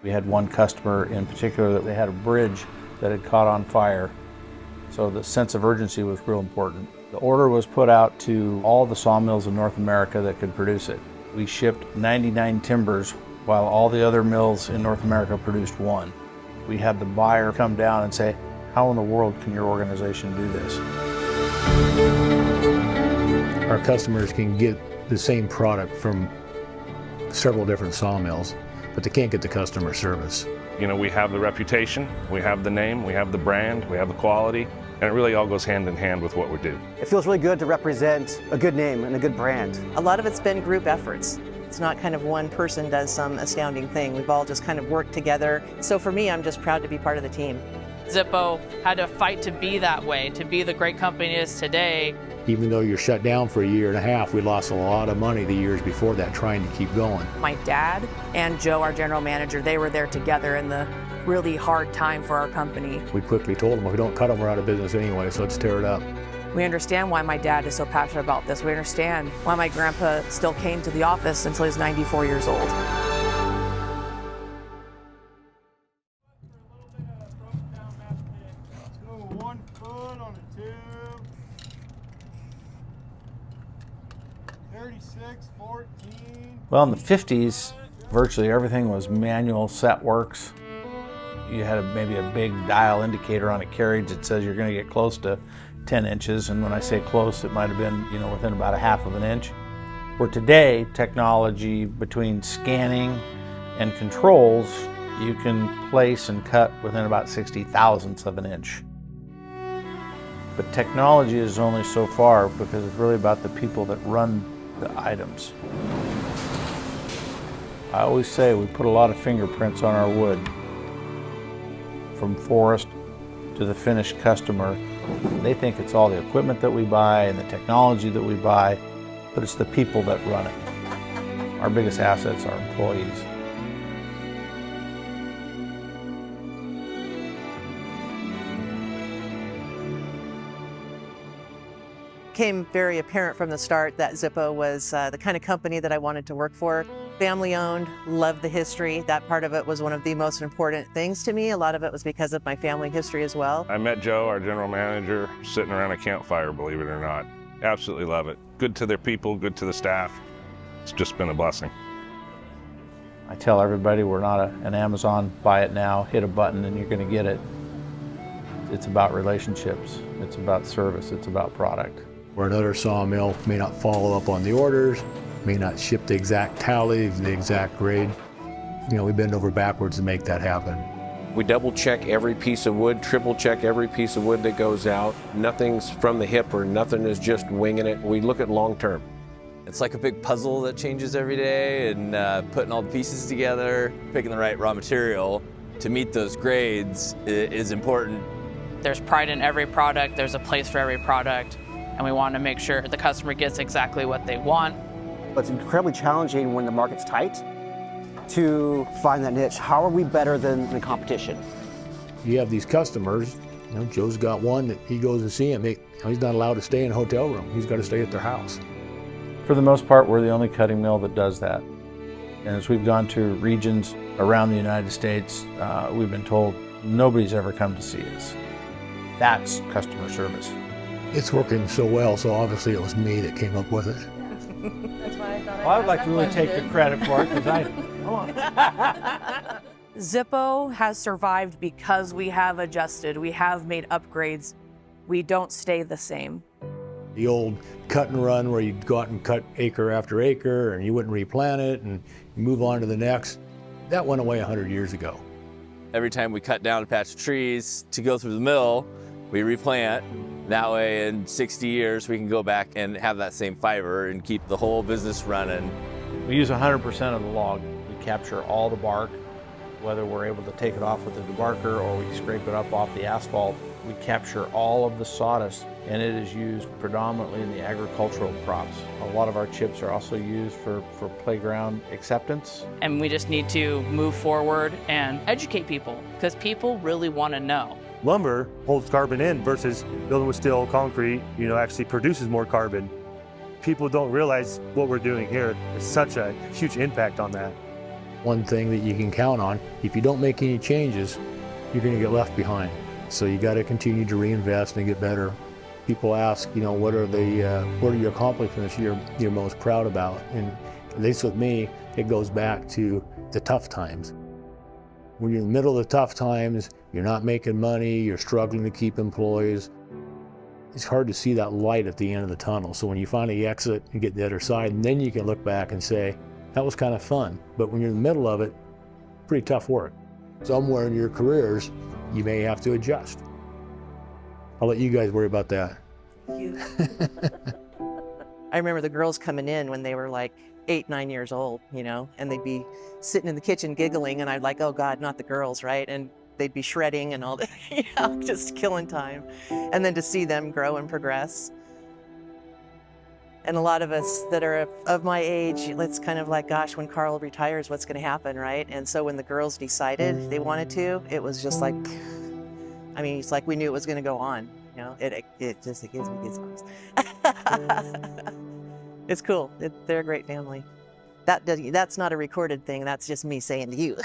We had one customer in particular that they had a bridge that had caught on fire. So the sense of urgency was real important. The order was put out to all the sawmills in North America that could produce it. We shipped 99 timbers while all the other mills in North America produced one. We had the buyer come down and say, how in the world can your organization do this? Our customers can get the same product from several different sawmills, but they can't get the customer service. You know, we have the reputation, we have the name, we have the brand, we have the quality, and it really all goes hand in hand with what we do. It feels really good to represent a good name and a good brand. A lot of it's been group efforts. It's not kind of one person does some astounding thing. We've all just kind of worked together. So for me, I'm just proud to be part of the team. Zippo had to fight to be that way, to be the great company it is today. Even though you're shut down for a year and a half, we lost a lot of money the years before that trying to keep going. My dad and Joe, our general manager, they were there together in the really hard time for our company. We quickly told them, if we don't cut them, we're out of business anyway, so let's tear it up. We understand why my dad is so passionate about this. We understand why my grandpa still came to the office until he was 94 years old. Well, in the 50s, virtually everything was manual set works. You had maybe a big dial indicator on a carriage that says you're going to get close to 10 inches, and when I say close, it might have been, within about a half of an inch. Where today, technology between scanning and controls, you can place and cut within about 60 thousandths of an inch. But technology is only so far because it's really about the people that run the items. I always say we put a lot of fingerprints on our wood, from forest to the finished customer. They think it's all the equipment that we buy and the technology that we buy, but it's the people that run it. Our biggest assets are employees. Became very apparent from the start that Zippo was the kind of company that I wanted to work for. Family owned, loved the history. That part of it was one of the most important things to me. A lot of it was because of my family history as well. I met Joe, our general manager, sitting around a campfire, believe it or not. Absolutely love it. Good to their people, good to the staff. It's just been a blessing. I tell everybody we're not an Amazon, buy it now, hit a button and you're going to get it. It's about relationships, it's about service, it's about product. Where another sawmill may not follow up on the orders, may not ship the exact tally, the exact grade. We bend over backwards to make that happen. We double check every piece of wood, triple check every piece of wood that goes out. Nothing's from the hip or nothing is just winging it. We look at long term. It's like a big puzzle that changes every day, and putting all the pieces together, picking the right raw material to meet those grades is important. There's pride in every product, there's a place for every product, and we want to make sure the customer gets exactly what they want. But it's incredibly challenging when the market's tight to find that niche. How are we better than the competition? You have these customers, Joe's got one that he goes to see him. He's not allowed to stay in a hotel room. He's got to stay at their house. For the most part, we're the only cutting mill that does that. And as we've gone to regions around the United States, we've been told nobody's ever come to see us. That's customer service. It's working so well, so obviously it was me that came up with it. That's why I thought I would like to really take the credit for it because Zippo has survived because we have adjusted. We have made upgrades. We don't stay the same. The old cut and run where you'd go out and cut acre after acre and you wouldn't replant it and move on to the next, that went away 100 years ago. Every time we cut down a patch of trees to go through the mill, we replant. That way in 60 years we can go back and have that same fiber and keep the whole business running. we use 100% of the log. We capture all the bark, whether we're able to take it off with a debarker or we scrape it up off the asphalt. We capture all of the sawdust, and it is used predominantly in the agricultural crops. A lot of our chips are also used for playground acceptance. And we just need to move forward and educate people, because people really want to know. Lumber holds carbon in versus building with steel, concrete, actually produces more carbon. People don't realize what we're doing here. There's such a huge impact on that. one thing that you can count on. If you don't make any changes, you're going to get left behind. So you got to continue to reinvest and get better. People ask, you know, what are your accomplishments you're most proud about? And at least with me, it goes back to the tough times. When you're in the middle of the tough times, you're not making money, you're struggling to keep employees, it's hard to see that light at the end of the tunnel. So when you finally exit and get to the other side, and then you can look back and say, that was kind of fun. But when you're in the middle of it, pretty tough work. Somewhere in your careers, you may have to adjust. I'll let you guys worry about that. I remember the girls coming in when they were like 8, 9 years old, you know, and they'd be sitting in the kitchen giggling, and I'd like, oh God, not the girls, right? And they'd be shredding and all that, you know, just killing time. And then to see them grow and progress. And a lot of us that are of my age, it's kind of like, gosh, when Carl retires, what's going to happen, right? And so when the girls decided they wanted to, it was just like, I mean, it's like we knew it was going to go on. You know, it gives me goosebumps. It's cool. They're a great family. That's not a recorded thing. That's just me saying to you.